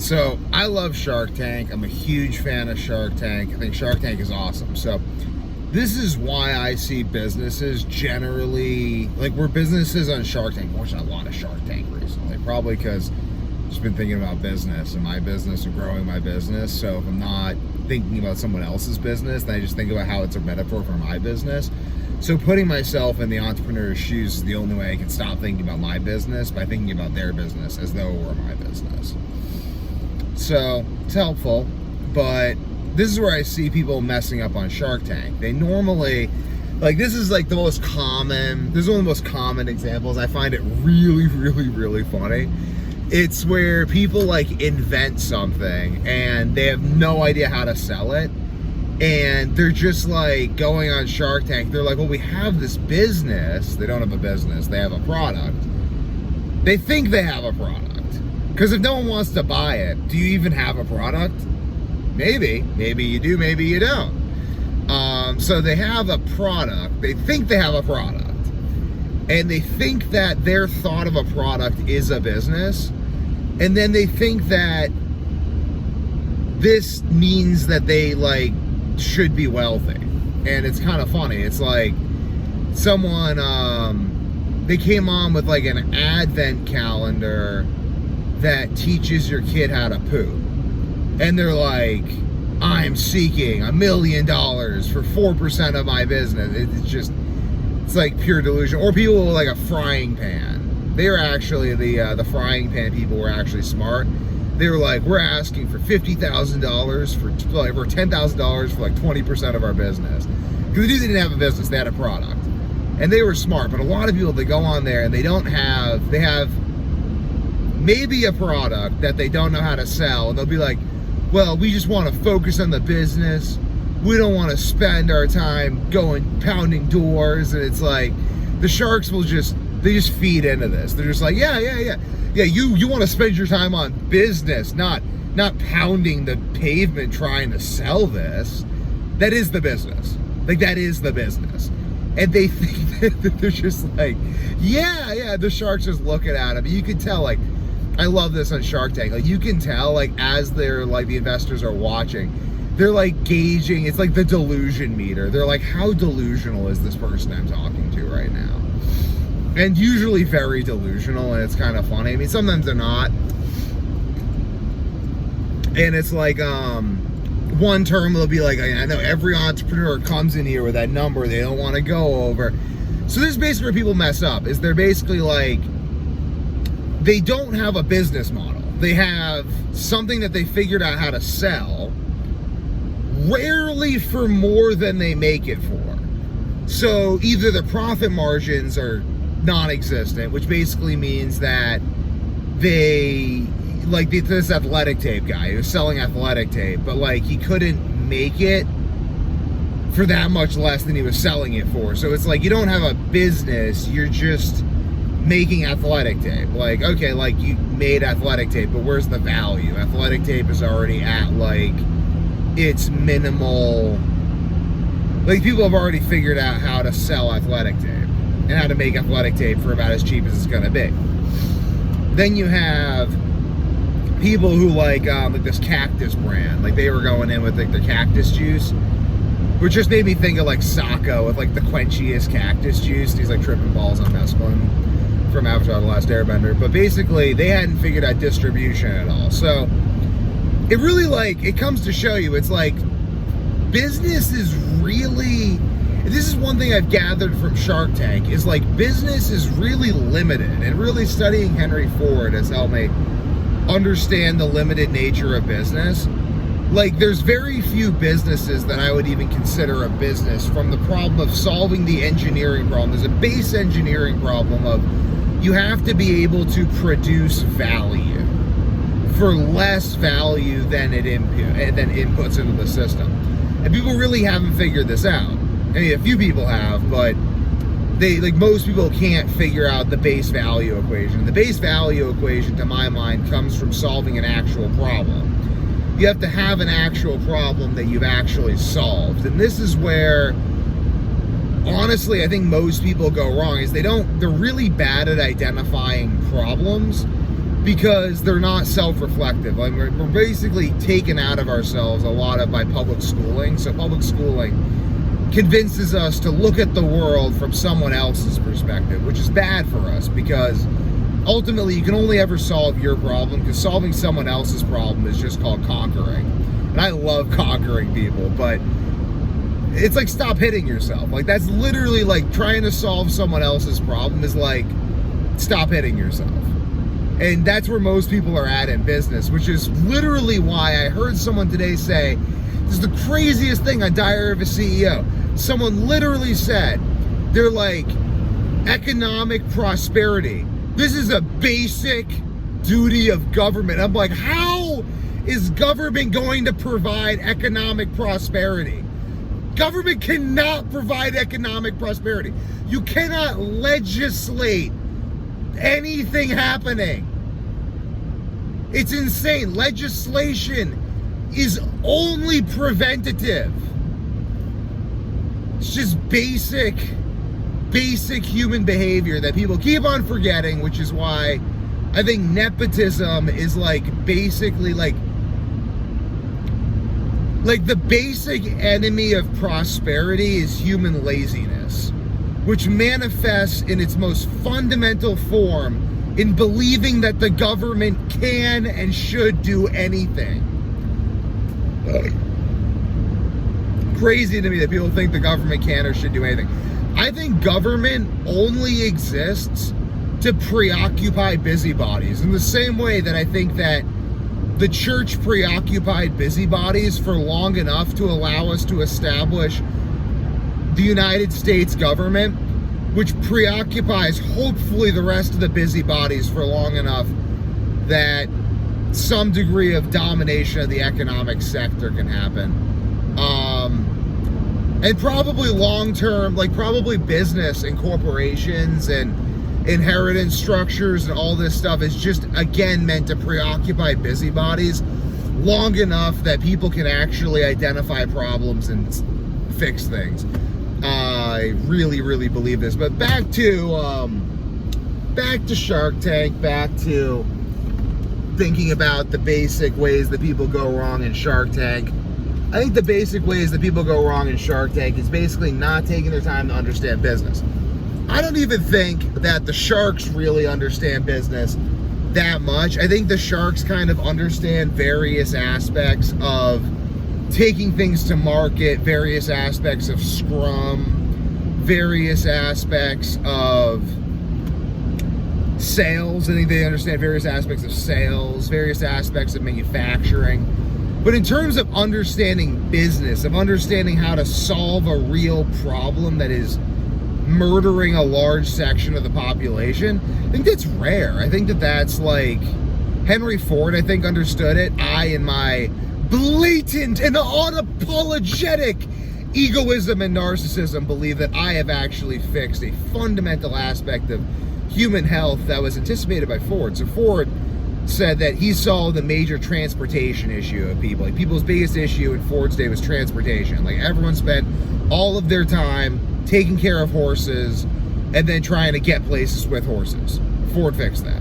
So I love Shark Tank. I'm a huge fan of Shark Tank. I think Shark Tank is awesome. So this is why I see businesses generally, like we're businesses on Shark Tank. I'm watching a lot of Shark Tank recently, probably because I've just been thinking about business and my business and growing my business. So if I'm not thinking about someone else's business, then I just think about how it's a metaphor for my business. So putting myself in the entrepreneur's shoes is the only way I can stop thinking about my business, by thinking about their business as though it were my business. So it's helpful, but this is where I see people messing up on Shark Tank. They normally, like, this is like the most common, this is one of the most common examples. I find it really, really, really funny. It's where people like invent something and they have no idea how to sell it. And they're just like going on Shark Tank. They're like, well, we have this business. They don't have a business, they have a product. They think they have a product. Because if no one wants to buy it, do you even have a product? Maybe you do, maybe you don't. So they have a product, they think they have a product, and they think that their thought of a product is a business, and then they think that this means that they like should be wealthy. And it's kind of funny. It's like someone, they came on with like an advent calendar that teaches your kid how to poop. And they're like, I'm seeking $1 million for 4% of my business. It's like pure delusion. Or people with like a frying pan. They were actually, the frying pan people were actually smart. They were like, we're asking for $50,000 for $10,000 for like 20% of our business. Because they didn't have a business, they had a product. And they were smart, but a lot of people, they go on there and they have maybe a product that they don't know how to sell, and they'll be like, well, we just want to focus on the business. We don't want to spend our time going pounding doors. And it's like, the sharks will just feed into this. They're just like, yeah, you want to spend your time on business, not pounding the pavement trying to sell this. That is the business. Like, that is the business. And they think that they're just like, yeah, the sharks just looking at them. You can tell, like, I love this on Shark Tank. Like, you can tell, like, as they're, like, the investors are watching, they're, like, gauging. It's like the delusion meter. They're like, how delusional is this person I'm talking to right now? And usually very delusional, and it's kind of funny. I mean, sometimes they're not. And it's like, one term will be like, I know every entrepreneur comes in here with that number they don't want to go over. So this is basically where people mess up, is they're basically like, they don't have a business model. They have something that they figured out how to sell, rarely for more than they make it for. So either the profit margins are non-existent, which basically means that they, like this athletic tape guy, he was selling athletic tape, but like he couldn't make it for that much less than he was selling it for. So it's like, you don't have a business, you're just making athletic tape. Like, okay, like you made athletic tape, but where's the value? Athletic tape is already at like its minimal, like people have already figured out how to sell athletic tape and how to make athletic tape for about as cheap as it's gonna be. Then you have people who like this cactus brand, like they were going in with like their cactus juice, which just made me think of like Sokka with like the quenchiest cactus juice. He's like tripping balls on mescaline from Avatar: The Last Airbender. But basically they hadn't figured out distribution at all. So it really, like, it comes to show you, it's like business is really, this is one thing I've gathered from Shark Tank, is like business is really limited, and really studying Henry Ford has helped me understand the limited nature of business. Like, there's very few businesses that I would even consider a business from the problem of solving the engineering problem. There's a base engineering problem of you have to be able to produce value for less value than inputs into the system. And people really haven't figured this out. I mean, a few people have, but they, like, most people can't figure out the base value equation. The base value equation, to my mind, comes from solving an actual problem. You have to have an actual problem that you've actually solved. And this is where, honestly, I think most people go wrong, is they're really bad at identifying problems. because they're not self-reflective. Like we're basically taken out of ourselves a lot of by public schooling. So public schooling convinces us to look at the world from someone else's perspective, which is bad for us because ultimately you can only ever solve your problem, because solving someone else's problem is just called conquering. And I love conquering people, but it's like, stop hitting yourself. Like, that's literally like trying to solve someone else's problem is like, stop hitting yourself. And that's where most people are at in business, which is literally why I heard someone today say, this is the craziest thing on Diary of a CEO. Someone literally said, they're like, economic prosperity. This is a basic duty of government. I'm like, how is government going to provide economic prosperity? Government cannot provide economic prosperity. You cannot legislate anything happening. It's insane. Legislation is only preventative. It's just basic human behavior that people keep on forgetting, which is why I think nepotism is like basically like the basic enemy of prosperity is human laziness, which manifests in its most fundamental form in believing that the government can and should do anything. Crazy to me that people think the government can or should do anything. I think government only exists to preoccupy busybodies in the same way that I think that the church preoccupied busybodies for long enough to allow us to establish the United States government, which preoccupies hopefully the rest of the busybodies for long enough that some degree of domination of the economic sector can happen. And probably long-term, like probably business and corporations and inheritance structures and all this stuff is just, again, meant to preoccupy busybodies long enough that people can actually identify problems and fix things. I really, really believe this. But back to Shark Tank, back to thinking about the basic ways that people go wrong in Shark Tank. I think the basic ways that people go wrong in Shark Tank is basically not taking their time to understand business. I don't even think that the sharks really understand business that much. I think the sharks kind of understand various aspects of taking things to market, various aspects of Scrum, various aspects of sales. I think they understand various aspects of sales, various aspects of manufacturing. But in terms of understanding business, of understanding how to solve a real problem that is murdering a large section of the population, I think that's rare. I think that that's like Henry Ford, I think, understood it. I, in my blatant and unapologetic egoism and narcissism, believe that I have actually fixed a fundamental aspect of human health that was anticipated by Ford. So Ford said that he solved the major transportation issue of people. Like, people's biggest issue in Ford's day was transportation. Like, everyone spent all of their time taking care of horses and then trying to get places with horses. Ford fixed that.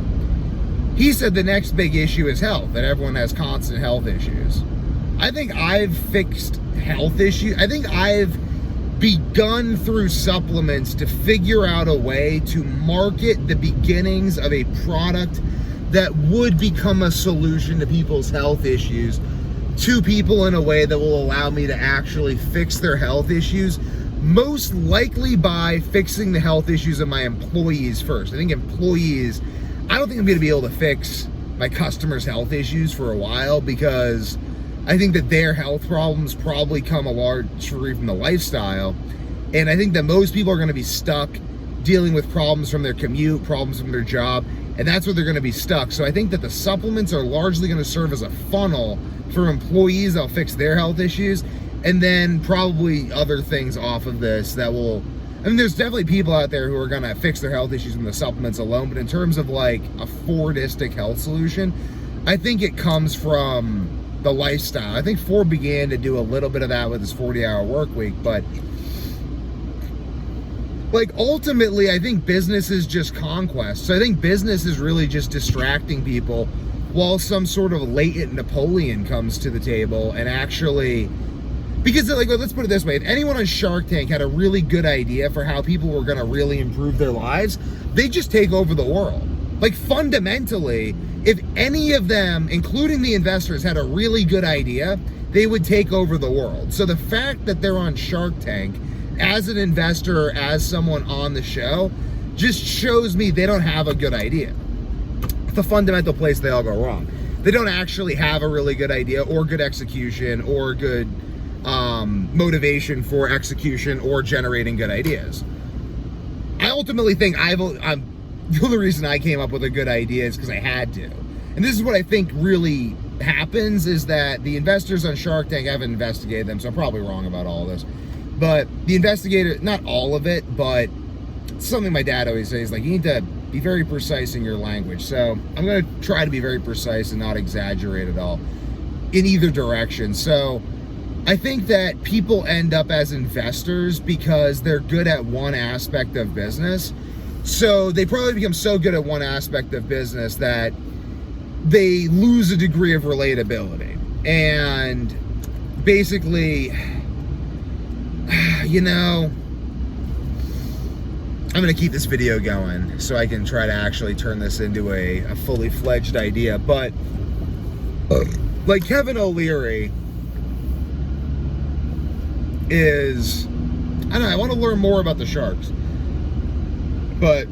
He said the next big issue is health, that everyone has constant health issues. I think I've fixed health issues. I think I've begun through supplements to figure out a way to market the beginnings of a product that would become a solution to people's health issues to people in a way that will allow me to actually fix their health issues, most likely by fixing the health issues of my employees first. I think employees, I don't think I'm going to be able to fix my customers' health issues for a while, because I think that their health problems probably come a large degree from the lifestyle. And I think that most people are going to be stuck dealing with problems from their commute, problems from their job, and that's where they're going to be stuck. So I think that the supplements are largely going to serve as a funnel for employees that'll fix their health issues, and then probably other things off of this that will, I mean, there's definitely people out there who are going to fix their health issues from the supplements alone, but in terms of like a Fordistic health solution, I think it comes from the lifestyle. I think Ford began to do a little bit of that with his 40-hour work week, but like, ultimately, I think business is just conquest. So I think business is really just distracting people while some sort of latent Napoleon comes to the table and actually, because, like, let's put it this way, if anyone on Shark Tank had a really good idea for how people were going to really improve their lives, they just take over the world. Like, fundamentally, if any of them, including the investors, had a really good idea, they would take over the world. So the fact that they're on Shark Tank as an investor or as someone on the show just shows me they don't have a good idea. It's the fundamental place they all go wrong. They don't actually have a really good idea or good execution or good motivation for execution or generating good ideas. I ultimately think the only reason I came up with a good idea is because I had to. And this is what I think really happens, is that the investors on Shark Tank, I haven't investigated them, so I'm probably wrong about all this. But the investigator, not all of it, but something my dad always says, like, you need to be very precise in your language. So I'm going to try to be very precise and not exaggerate at all in either direction. So I think that people end up as investors because they're good at one aspect of business. So they probably become so good at one aspect of business that they lose a degree of relatability. And basically, you know, I'm going to keep this video going so I can try to actually turn this into a fully fledged idea. But like, Kevin O'Leary is, I don't know, I want to learn more about the Sharks. But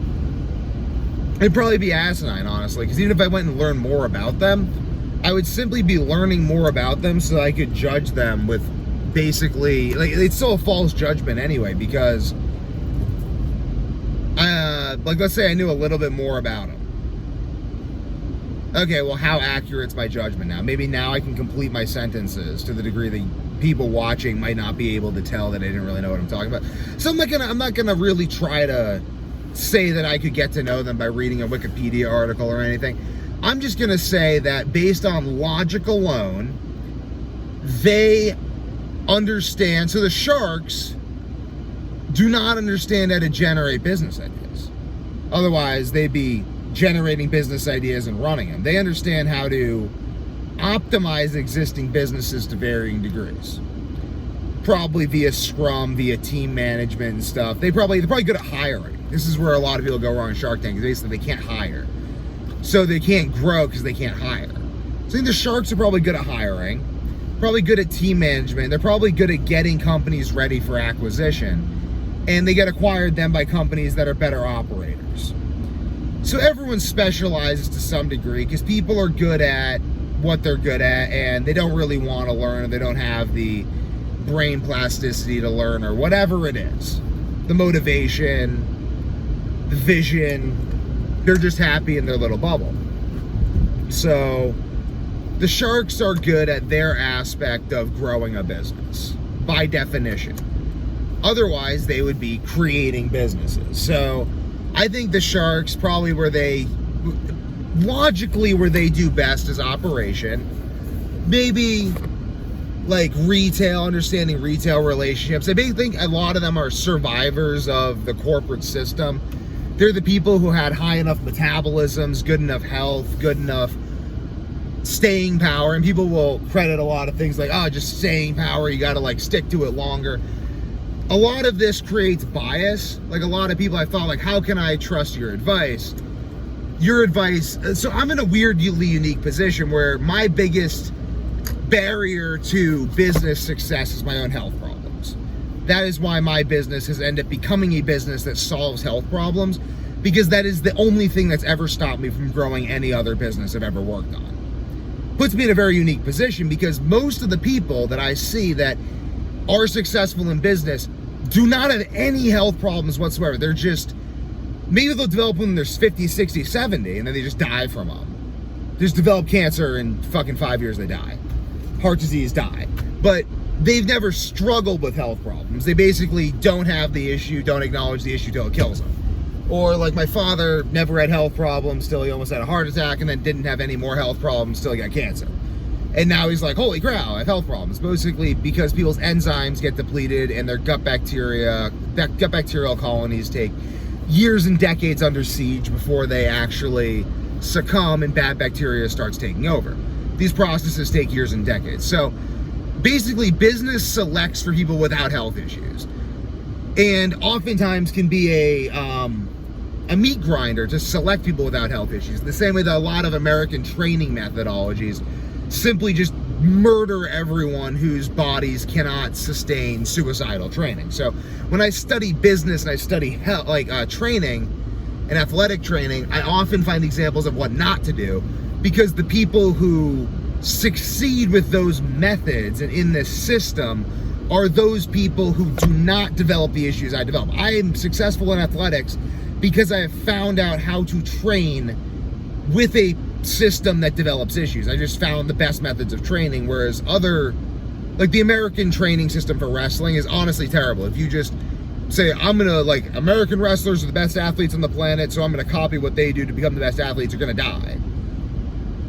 it'd probably be asinine, honestly, because even if I went and learned more about them, I would simply be learning more about them so I could judge them with basically, like, it's still a false judgment anyway, because like, let's say I knew a little bit more about them. Okay, well, how accurate's my judgment now? Maybe now I can complete my sentences to the degree that people watching might not be able to tell that I didn't really know what I'm talking about. So I'm not gonna really try to say that I could get to know them by reading a Wikipedia article or anything. I'm just gonna say that based on logic alone, they understand. So the Sharks do not understand how to generate business ideas. Otherwise, they'd be generating business ideas and running them. They understand how to optimize existing businesses to varying degrees. Probably via Scrum, via team management and stuff. They're probably good at hiring. This is where a lot of people go wrong in Shark Tank, because basically they can't hire. So they can't grow because they can't hire. So I think the Sharks are probably good at hiring, probably good at team management. They're probably good at getting companies ready for acquisition. And they get acquired then by companies that are better operators. So everyone specializes to some degree because people are good at what they're good at, and they don't really want to learn, or they don't have the brain plasticity to learn, or whatever it is. The motivation, the vision, they're just happy in their little bubble. So the Sharks are good at their aspect of growing a business, by definition. Otherwise, they would be creating businesses. So I think the Sharks, probably logically where they do best is operation. Maybe like retail, understanding retail relationships. I think a lot of them are survivors of the corporate system. They're the people who had high enough metabolisms, good enough health, good enough staying power. And people will credit a lot of things like, oh, just staying power, you gotta like stick to it longer. A lot of this creates bias. Like, a lot of people, I thought, like, how can I trust your advice? Your advice, so I'm in a weirdly unique position where my biggest barrier to business success is my own health problems. That is why my business has ended up becoming a business that solves health problems, because that is the only thing that's ever stopped me from growing any other business I've ever worked on. Puts me in a very unique position, because most of the people that I see that are successful in business do not have any health problems whatsoever. They're just, maybe they'll develop when they're 50, 60, 70, and then they just die from them. They just develop cancer, and fucking 5 years they die. Heart disease, die. But they've never struggled with health problems. They basically don't have the issue, don't acknowledge the issue till it kills them. Or like my father, never had health problems till he almost had a heart attack, and then didn't have any more health problems till he got cancer. And now he's like, holy crap, I have health problems. Basically because people's enzymes get depleted and their gut bacterial colonies take years and decades under siege before they actually succumb and bad bacteria starts taking over. These processes take years and decades. So basically business selects for people without health issues, and oftentimes can be a meat grinder to select people without health issues. The same way that a lot of American training methodologies simply just murder everyone whose bodies cannot sustain suicidal training. So when I study business and I study health, training and athletic training, I often find examples of what not to do, because the people who succeed with those methods and in this system are those people who do not develop the issues I develop. I am successful in athletics because I have found out how to train with a system that develops issues. I just found the best methods of training, whereas the American training system for wrestling is honestly terrible. If you just say, American wrestlers are the best athletes on the planet, so I'm gonna copy what they do to become the best athletes, you're gonna die.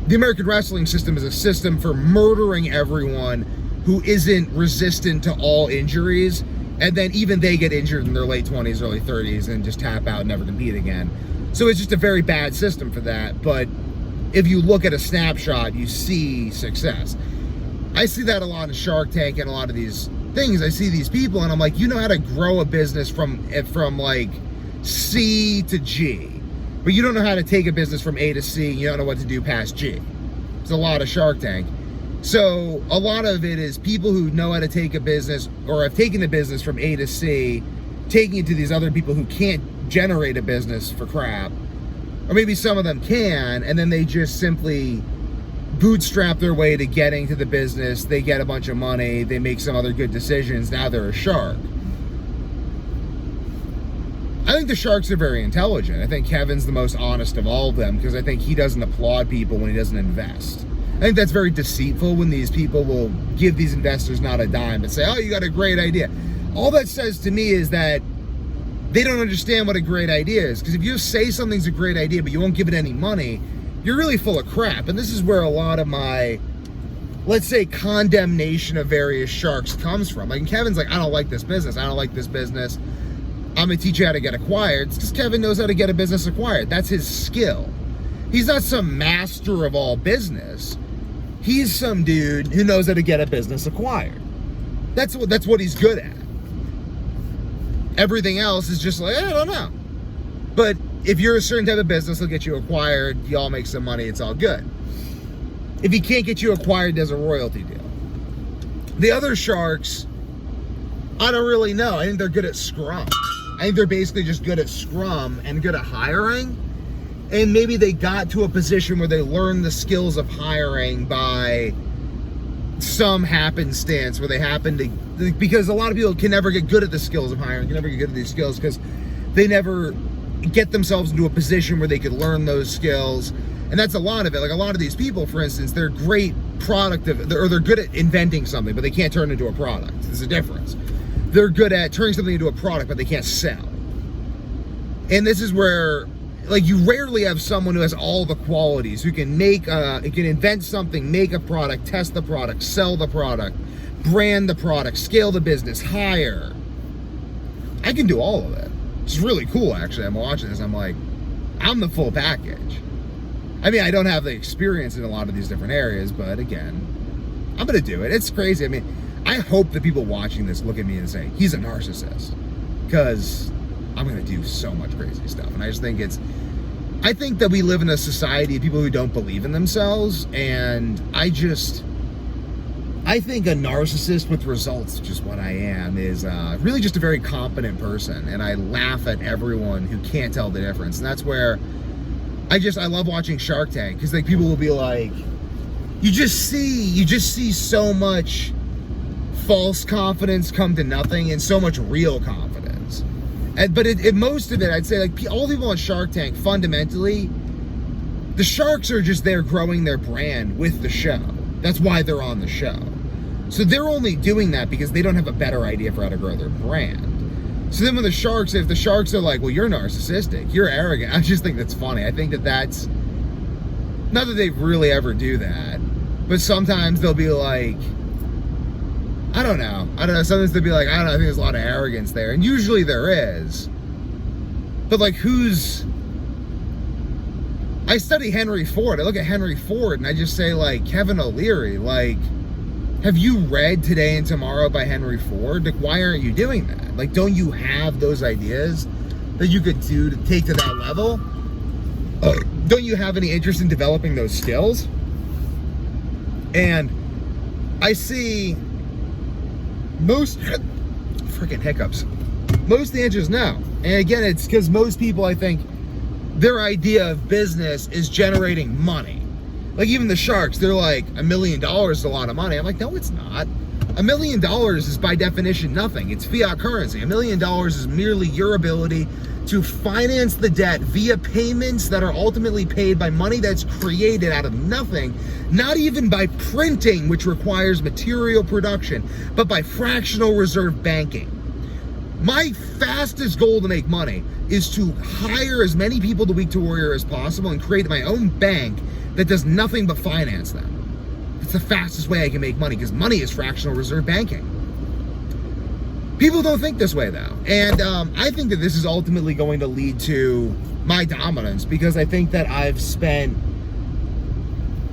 The American wrestling system is a system for murdering everyone who isn't resistant to all injuries, and then even they get injured in their late 20s, early 30s, and just tap out and never compete again. So it's just a very bad system for that, but if you look at a snapshot, you see success. I see that a lot in Shark Tank and a lot of these things. I see these people and I'm like, you know how to grow a business from like C to G, but you don't know how to take a business from A to C, and you don't know what to do past G. It's a lot of Shark Tank. So a lot of it is people who know how to take a business or have taken the business from A to C, taking it to these other people who can't generate a business for crap. Or maybe some of them can, and then they just simply bootstrap their way to getting to the business. They get a bunch of money, they make some other good decisions, now they're a shark. I think the sharks are very intelligent. I think Kevin's the most honest of all of them, because I think he doesn't applaud people when he doesn't invest. I think that's very deceitful when these people will give these investors not a dime and say, oh, you got a great idea. All that says to me is that they don't understand what a great idea is. Because if you say something's a great idea, but you won't give it any money, you're really full of crap. And this is where a lot of my, let's say, condemnation of various sharks comes from. Like, Kevin's like, I don't like this business. I don't like this business. I'm going to teach you how to get acquired. It's because Kevin knows how to get a business acquired. That's his skill. He's not some master of all business. He's some dude who knows how to get a business acquired. That's what he's good at. Everything else is just like, I don't know. But if you're a certain type of business, he'll get you acquired. You all make some money. It's all good. If he can't get you acquired, there's a royalty deal. The other sharks, I don't really know. I think they're good at scrum. I think they're basically just good at scrum and good at hiring. And maybe they got to a position where they learned the skills of hiring by some happenstance, where they happen to, because a lot of people can never get good at the skills of hiring, can never get good at these skills because they never get themselves into a position where they could learn those skills. And that's a lot of it. Like, a lot of these people, for instance, they're great or they're good at inventing something, but they can't turn it into a product. There's a difference. They're good at turning something into a product, but they can't sell. And this is where, like, you rarely have someone who has all the qualities, who can can invent something, make a product, test the product, sell the product, brand the product, scale the business, hire. I can do all of it. It's really cool, actually. I'm watching this, I'm like, I'm the full package. I mean, I don't have the experience in a lot of these different areas, but again, I'm gonna do it. It's crazy. I mean, I hope that people watching this look at me and say, he's a narcissist, because I'm gonna do so much crazy stuff. And I just think I think that we live in a society of people who don't believe in themselves, and I think a narcissist with results, which is what I am, is really just a very competent person, and I laugh at everyone who can't tell the difference. And that's where I love watching Shark Tank, because like, people will be like, you just see so much false confidence come to nothing, and so much real confidence. But most of it, I'd say, like, all the people on Shark Tank, fundamentally, the sharks are just there growing their brand with the show. That's why they're on the show. So they're only doing that because they don't have a better idea for how to grow their brand. So then when if the sharks are like, well, you're narcissistic, you're arrogant, I just think that's funny. I think that's, not that they really ever do that, But sometimes they'll be like, I don't know. Sometimes they'll be like, I don't know, I think there's a lot of arrogance there. And usually there is. But like, I study Henry Ford. I look at Henry Ford and I just say, like, Kevin O'Leary, like, have you read Today and Tomorrow by Henry Ford? Like, why aren't you doing that? Like, don't you have those ideas that you could do to take to that level? Don't you have any interest in developing those skills? And I see most freaking hiccups. Most of the answer is no. And again, it's because most people, I think, their idea of business is generating money. Like even the sharks, they're like, $1 million is a lot of money. I'm like, no, it's not. $1 million is by definition nothing. It's fiat currency. $1 million is merely your ability to finance the debt via payments that are ultimately paid by money that's created out of nothing, not even by printing, which requires material production, but by fractional reserve banking. My fastest goal to make money is to hire as many people to Week to Warrior as possible and create my own bank that does nothing but finance them. It's the fastest way I can make money because money is fractional reserve banking. People don't think this way though. And I think that this is ultimately going to lead to my dominance because I think that I've spent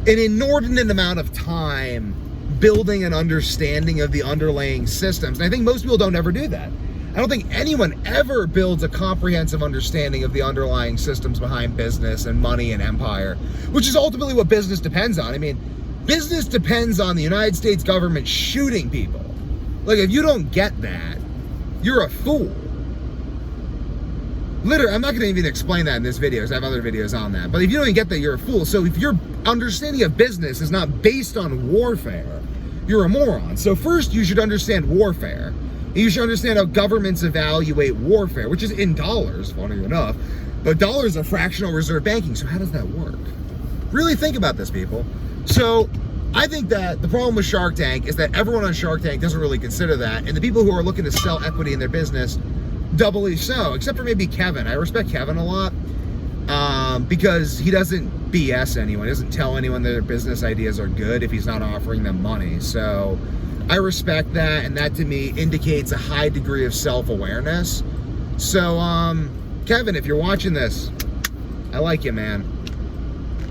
an inordinate amount of time building an understanding of the underlying systems. And I think most people don't ever do that. I don't think anyone ever builds a comprehensive understanding of the underlying systems behind business and money and empire, which is ultimately what business depends on. I mean, business depends on the United States government shooting people. Like, if you don't get that, you're a fool. Literally, I'm not going to even explain that in this video because I have other videos on that. But if you don't even get that, you're a fool. So if your understanding of business is not based on warfare, you're a moron. So first, you should understand warfare. You should understand how governments evaluate warfare, which is in dollars, funny enough. But dollars are fractional reserve banking, so how does that work? Really think about this, people. So I think that the problem with Shark Tank is that everyone on Shark Tank doesn't really consider that, and the people who are looking to sell equity in their business, doubly so, except for maybe Kevin. I respect Kevin a lot because he doesn't BS anyone. He doesn't tell anyone that their business ideas are good if he's not offering them money. So I respect that, and that to me indicates a high degree of self-awareness. So, Kevin, if you're watching this, I like you, man.